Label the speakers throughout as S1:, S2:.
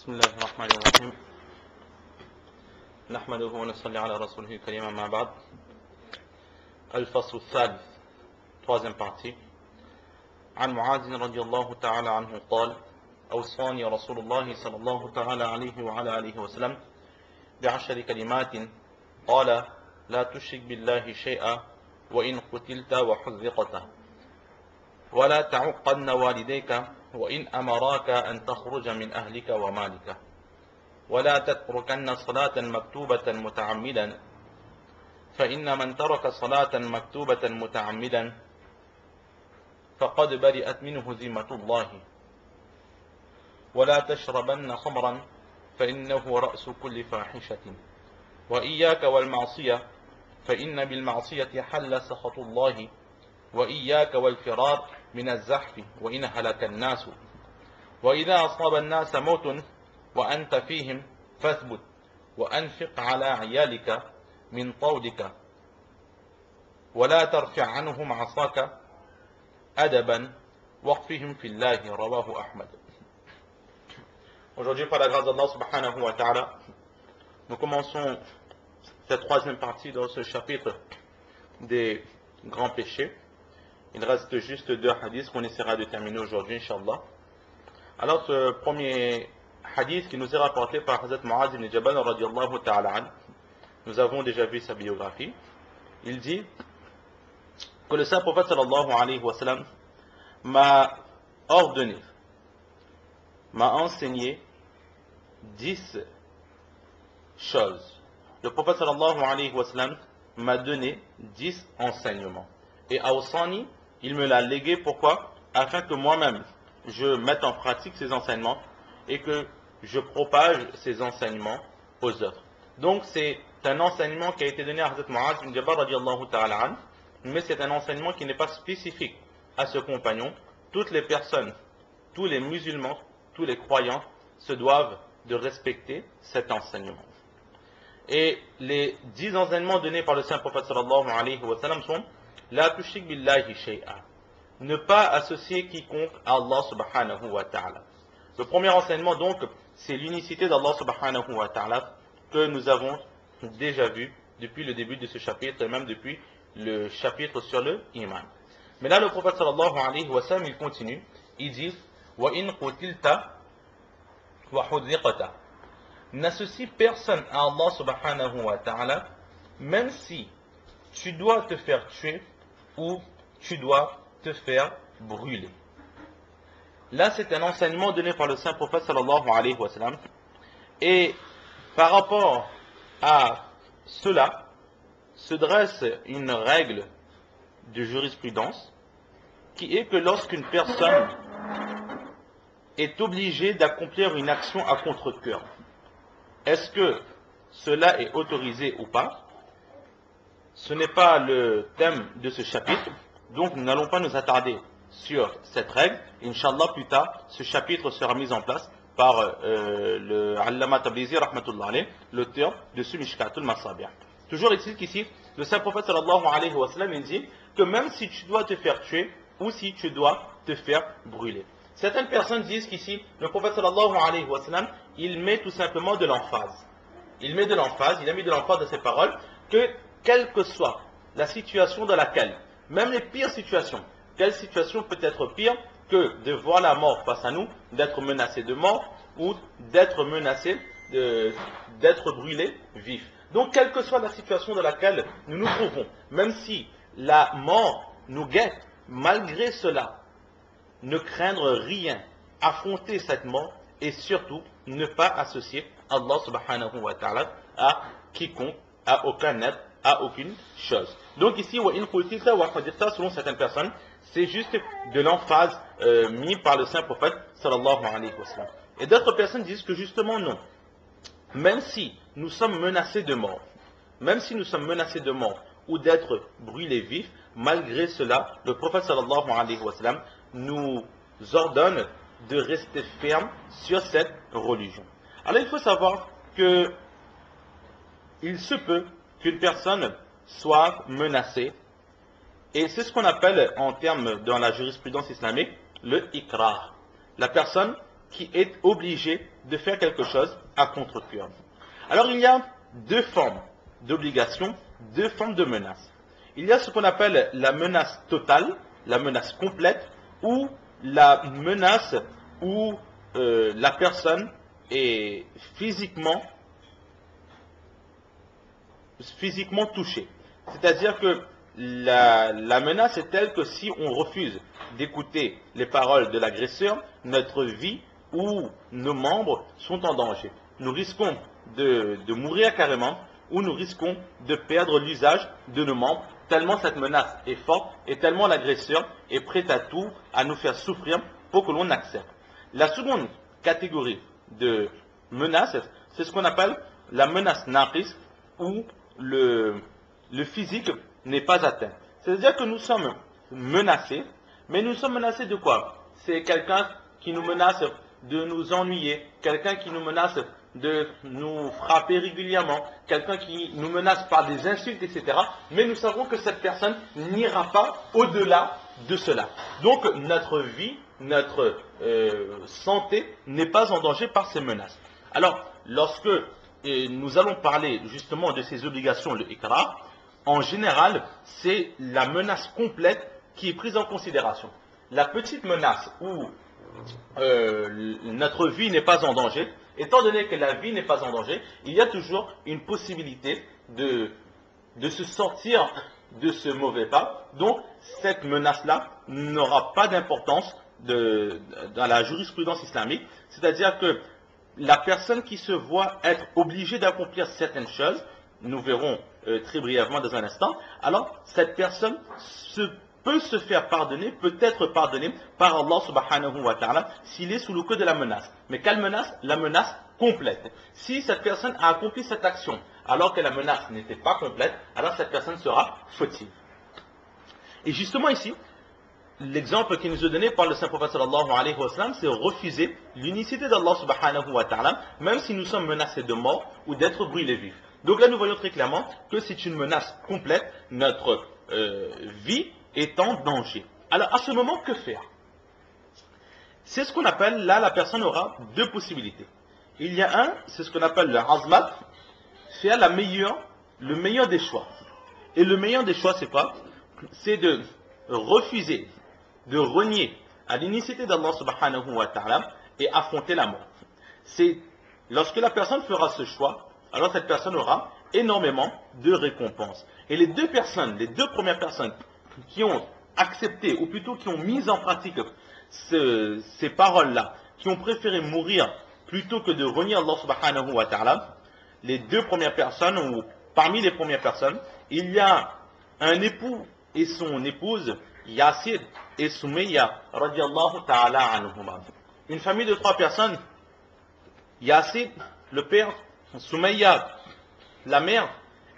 S1: بسم الله الرحمن الرحيم نحمده ونصلي على رسوله الكريم أما بعد الفصل الثالث troisième partie عن معاذ رضي الله تعالى عنه قال أوصاني رسول الله صلى الله تعالى عليه وعلى آله وسلم ب10 كلمات قال لا تشرك بالله شيئا وإن قتلت وحذقت ولا تعقن والديك وإن أمراك أن تخرج من أهلك ومالك ولا تتركن صلاة مكتوبة متعمدا فإن من ترك صلاة مكتوبة متعمدا فقد برئت منه ذمة الله ولا تشربن خمرا فإنه رأس كل فاحشة وإياك والمعصية فإن بالمعصية حل سخط الله وإياك والفرار من الزحف وإن هلك الناس وإذا أصاب الناس موت وأنت فيهم فاثبت وأنفق على عيالك من طودك ولا ترفع عنهم عصاك أدبا وقفهم في الله رواه أحمد. Aujourd'hui, par la grâce d'Allah subhanahu wa ta'ala, nous commençons cette troisième partie dans ce chapitre des grands péchés. Il reste juste 2 hadiths qu'on essaiera de terminer aujourd'hui, Inch'Allah. Alors, ce premier hadith qui nous est rapporté par Hazrat Mu'adh ibn Jabal radiyallahu ta'ala an, nous avons déjà vu sa biographie. Il dit que le saint prophète sallallahu alayhi wa sallam m'a ordonné, m'a enseigné 10 choses. Le prophète sallallahu alayhi wa sallam m'a donné 10 enseignements. Et Awsani, il me l'a légué, pourquoi? Afin que moi-même je mette en pratique ces enseignements et que je propage ces enseignements aux autres. Donc c'est un enseignement qui a été donné à Hazrat Mu'adh ibn Jabal radiyallahu ta'ala an, mais c'est un enseignement qui n'est pas spécifique à ce compagnon. Toutes les personnes, tous les musulmans, tous les croyants se doivent de respecter cet enseignement. Et les 10 enseignements donnés par le saint prophète sallallahu alayhi wa sallam sont La tushrik billahi shay'a. Ne pas associer quiconque à Allah subhanahu wa ta'ala. Le premier enseignement donc, c'est l'unicité d'Allah subhanahu wa ta'ala que nous avons déjà vu depuis le début de ce chapitre et même depuis le chapitre sur le iman. Mais là le prophète sallallahu alayhi wa sallam il continue, il dit Wa in qutilta wa hudhiqata. N'associe personne à Allah subhanahu wa ta'ala, même si tu dois te faire tuer ou tu dois te faire brûler. Là, c'est un enseignement donné par le saint prophète sallallahu alayhi wa sallam. Et par rapport à cela, se dresse une règle de jurisprudence qui est que lorsqu'une personne est obligée d'accomplir une action à contre-cœur, est-ce que cela est autorisé ou pas? Ce n'est pas le thème de ce chapitre, donc nous n'allons pas nous attarder sur cette règle. Inch'Allah, plus tard, ce chapitre sera mis en place par le Allama Tabrizi, rahmatullah alayh, l'auteur de ce Mishkatul Masabih. Toujours est-il qu'ici, le saint prophète sallallahu alayhi wa sallam, il dit que même si tu dois te faire tuer ou si tu dois te faire brûler. Certaines personnes disent qu'ici, le prophète sallallahu alayhi wa sallam, il met tout simplement de l'emphase. Il a mis de l'emphase dans ses paroles que quelle que soit la situation dans laquelle, même les pires situations, quelle situation peut être pire que de voir la mort face à nous, d'être menacé de mort ou d'être menacé d'être brûlé vif. Donc quelle que soit la situation dans laquelle nous nous trouvons, même si la mort nous guette, malgré cela, ne craindre rien, affronter cette mort et surtout ne pas associer Allah subhanahu wa ta'ala à quiconque, à aucun être, à aucune chose. Donc ici, selon certaines personnes, c'est juste de l'emphase mis par le saint prophète sallallahu alayhi wa sallam. Et d'autres personnes disent que justement non. Même si nous sommes menacés de mort, ou d'être brûlés vifs, malgré cela, le prophète sallallahu alayhi wa sallam nous ordonne de rester ferme sur cette religion. Alors il faut savoir que il se peut qu'une personne soit menacée, et c'est ce qu'on appelle en termes dans la jurisprudence islamique le iqrar. La personne qui est obligée de faire quelque chose à contre-cœur. Alors il y a deux formes d'obligation, deux formes de menaces. Il y a ce qu'on appelle la menace totale, la menace complète, ou la menace où la personne est physiquement touchée. C'est-à-dire que la menace est telle que si on refuse d'écouter les paroles de l'agresseur, notre vie ou nos membres sont en danger. Nous risquons de mourir carrément, ou nous risquons de perdre l'usage de nos membres, tellement cette menace est forte et tellement l'agresseur est prêt à tout à nous faire souffrir pour que l'on accepte. La seconde catégorie de menace, c'est ce qu'on appelle la menace naqis, où le physique n'est pas atteint. C'est-à-dire que nous sommes menacés, mais nous sommes menacés de quoi? C'est quelqu'un qui nous menace de nous ennuyer, quelqu'un qui nous menace de nous frapper régulièrement, quelqu'un qui nous menace par des insultes, etc. Mais nous savons que cette personne n'ira pas au-delà de cela. Donc notre vie, notre santé n'est pas en danger par ces menaces. Alors, lorsque nous allons parler justement de ces obligations, le ikra, en général, c'est la menace complète qui est prise en considération. La petite menace où notre vie n'est pas en danger, étant donné que la vie n'est pas en danger, il y a toujours une possibilité de se sortir de ce mauvais pas. Donc, cette menace-là n'aura pas d'importance dans la jurisprudence islamique. C'est-à-dire que la personne qui se voit être obligée d'accomplir certaines choses, nous verrons très brièvement dans un instant, alors cette personne peut se faire pardonner, peut être pardonné par Allah subhanahu wa ta'ala s'il est sous le coup de la menace. Mais quelle menace? La menace complète. Si cette personne a accompli cette action alors que la menace n'était pas complète, alors cette personne sera fautive. Et justement ici, l'exemple qui nous est donné par le saint prophète sallallahu alayhi wa sallam, c'est refuser l'unicité d'Allah subhanahu wa ta'ala, même si nous sommes menacés de mort ou d'être brûlés vifs. Donc là nous voyons très clairement que c'est une menace complète, notre vie est en danger. Alors à ce moment, que faire? C'est ce qu'on appelle, là la personne aura deux possibilités. Il y a un, c'est ce qu'on appelle le azmat, faire le meilleur des choix. Et le meilleur des choix c'est quoi? C'est de refuser, de renier à l'unicité d'Allah subhanahu wa ta'ala et affronter la mort. C'est lorsque la personne fera ce choix, alors cette personne aura énormément de récompenses. Et les deux premières personnes qui ont accepté, ou plutôt qui ont mis en pratique ces paroles-là, qui ont préféré mourir plutôt que de renier Allah subhanahu wa ta'ala, les deux premières personnes, ou parmi les premières personnes, il y a un époux et son épouse, Yasir et Soumayya, radiallahu ta'ala anhuma. Une famille de trois personnes, Yasir, le père, Soumayya, la mère,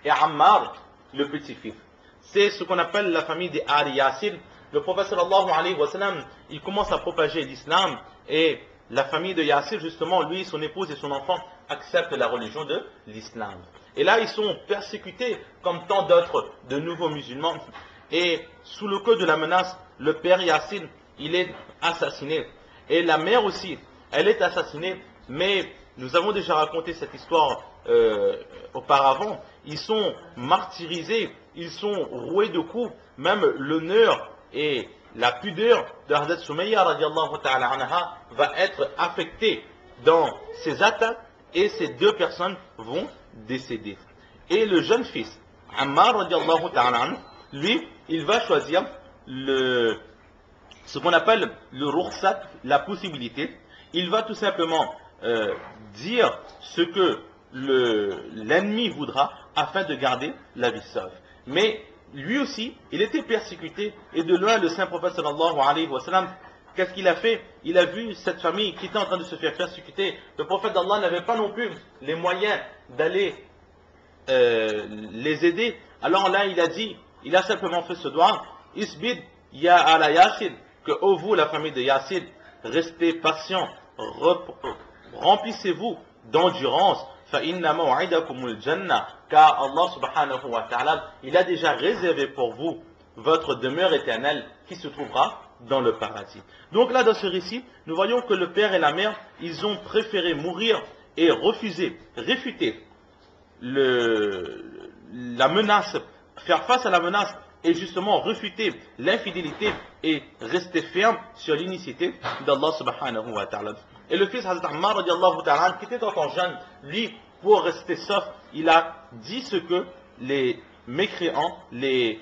S1: et Ammar, le petit-fils. C'est ce qu'on appelle la famille des Ali Yasir. Le prophète sallallahu alayhi wa sallam, il commence à propager l'islam, et la famille de Yasir, justement, lui, son épouse et son enfant acceptent la religion de l'islam. Et là, ils sont persécutés comme tant d'autres de nouveaux musulmans. Et sous le coup de la menace, le père Yasir, il est assassiné. Et la mère aussi, elle est assassinée. Mais nous avons déjà raconté cette histoire auparavant. Ils sont martyrisés, ils sont roués de coups. Même l'honneur et la pudeur de Hazrat Soumayya radiallahu ta'ala anha va être affectée dans ces attaques. Et ces deux personnes vont décéder. Et le jeune fils, Ammar radiallahu ta'ala anhu, lui, il va choisir ce qu'on appelle le rukhsat, la possibilité. Il va tout simplement dire ce que l'ennemi voudra afin de garder la vie sauve. Mais lui aussi, il était persécuté, et de loin le saint prophète sallallahu alayhi wa sallam, qu'est-ce qu'il a fait? Il a vu cette famille qui était en train de se faire persécuter. Le prophète d'Allah n'avait pas non plus les moyens d'aller les aider. Alors là, il a simplement fait ce doigt, Isbid ya ala Yasir, que ô vous, la famille de Yasir, restez patients, remplissez-vous d'endurance, fa inna maw'idakumul jannah, car Allah subhanahu wa ta'ala, il a déjà réservé pour vous votre demeure éternelle qui se trouvera dans le paradis. Donc là, dans ce récit, nous voyons que le père et la mère, ils ont préféré mourir et réfuter la menace, faire face à la menace et justement refuter l'infidélité et rester ferme sur l'inunicité d'Allah subhanahu wa ta'ala. Et le fils Hazrat Ammar radiallahu ta'ala, qui était encore jeune, lui, pour rester sauf, il a dit ce que les mécréants, les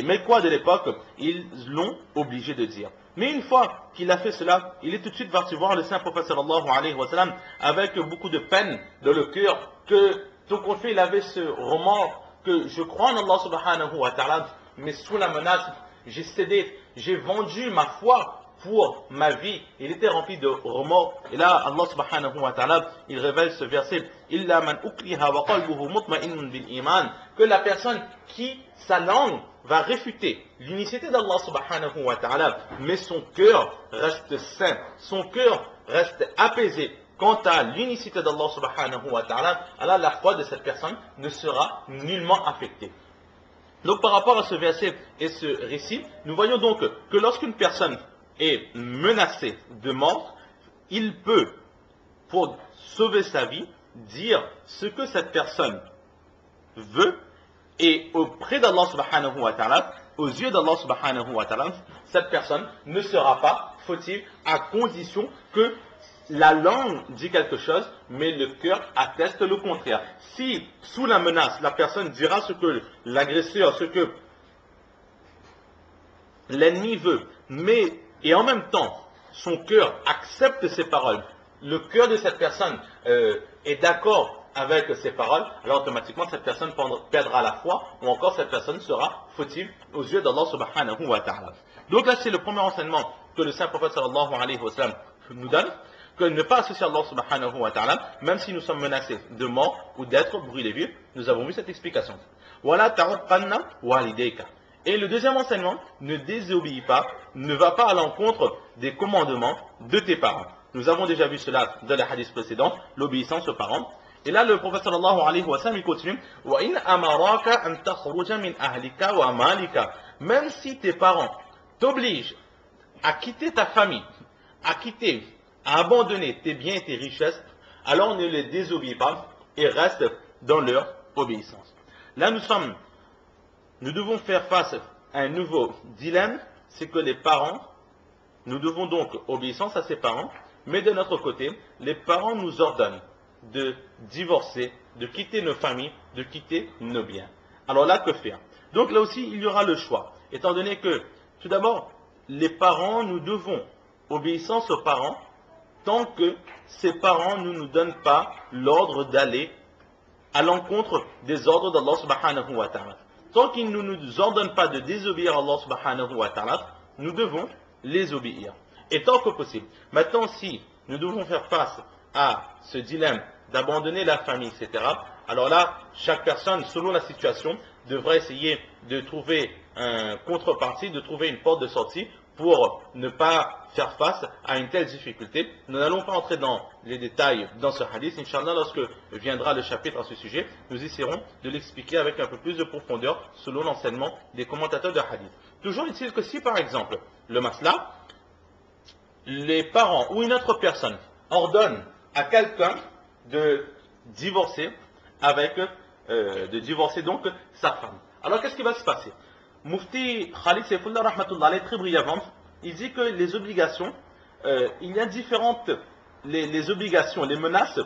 S1: mécois de l'époque, ils l'ont obligé de dire. Mais une fois qu'il a fait cela, il est tout de suite parti voir le saint prophète sallallahu alayhi wa sallam avec beaucoup de peine dans le cœur que tout compte fait il avait ce remords que je crois en Allah subhanahu wa ta'ala, mais sous la menace, j'ai cédé, j'ai vendu ma foi pour ma vie. Il était rempli de remords. Et là, Allah subhanahu wa ta'ala, il révèle ce verset, Illa man ukriha wa qalbuhu mutma'innun bil iman, que la personne qui, sa langue, va réfuter l'unicité d'Allah subhanahu wa ta'ala, mais son cœur reste sain, son cœur reste apaisé. Quant à l'unicité d'Allah subhanahu wa ta'ala, alors la foi de cette personne ne sera nullement affectée. Donc par rapport à ce verset et ce récit, nous voyons donc que lorsqu'une personne est menacée de mort, il peut, pour sauver sa vie, dire ce que cette personne veut, et auprès d'Allah subhanahu wa ta'ala, aux yeux d'Allah subhanahu wa ta'ala, cette personne ne sera pas fautive à condition que la langue dit quelque chose, mais le cœur atteste le contraire. Si, sous la menace, la personne dira ce que l'agresseur, ce que l'ennemi veut, mais, et en même temps, son cœur accepte ces paroles, le cœur de cette personne est d'accord avec ces paroles, alors automatiquement cette personne perdra la foi, ou encore cette personne sera fautive aux yeux d'Allah subhanahu wa ta'ala. Donc là, c'est le premier enseignement que le saint prophète sallallahu alayhi wa sallam nous donne, que ne pas associer Allah subhanahu wa ta'ala, même si nous sommes menacés de mort ou d'être brûlés vifs. Nous avons vu cette explication. Wala ta'uqanna walidayka. Et le deuxième enseignement, ne désobéis pas, ne va pas à l'encontre des commandements de tes parents. Nous avons déjà vu cela dans les hadiths précédents, l'obéissance aux parents. Et là, le prophète sallallahu alayhi wa sallam, il continue, wa in amaraka an takhruja min ahlika wa malika. Même si tes parents t'obligent à quitter ta famille, à abandonner tes biens et tes richesses, alors ne les désobéis pas et reste dans leur obéissance. Là, nous devons faire face à un nouveau dilemme, c'est que les parents, nous devons donc obéissance à ses parents, mais de notre côté, les parents nous ordonnent de divorcer, de quitter nos familles, de quitter nos biens. Alors là, que faire? Donc là aussi, il y aura le choix, étant donné que, tout d'abord, les parents, nous devons obéissance aux parents, tant que ces parents ne nous donnent pas l'ordre d'aller à l'encontre des ordres d'Allah subhanahu wa ta'ala. Tant qu'ils ne nous ordonnent pas de désobéir à Allah subhanahu wa ta'ala, nous devons les obéir. Et tant que possible. Maintenant, si nous devons faire face à ce dilemme d'abandonner la famille, etc., alors là, chaque personne, selon la situation, devra essayer de trouver un contrepartie, de trouver une porte de sortie pour ne pas faire face à une telle difficulté. Nous n'allons pas entrer dans les détails dans ce hadith. Inch'Allah, lorsque viendra le chapitre à ce sujet, nous essaierons de l'expliquer avec un peu plus de profondeur selon l'enseignement des commentateurs de hadith. Toujours est-il que si par exemple, le masla, les parents ou une autre personne ordonnent à quelqu'un de divorcer donc sa femme. Alors qu'est-ce qui va se passer? Mufti Khalid Saifullah rahmatullah alayhi, très brièvement, il dit que les obligations, il y a différentes, les obligations, les menaces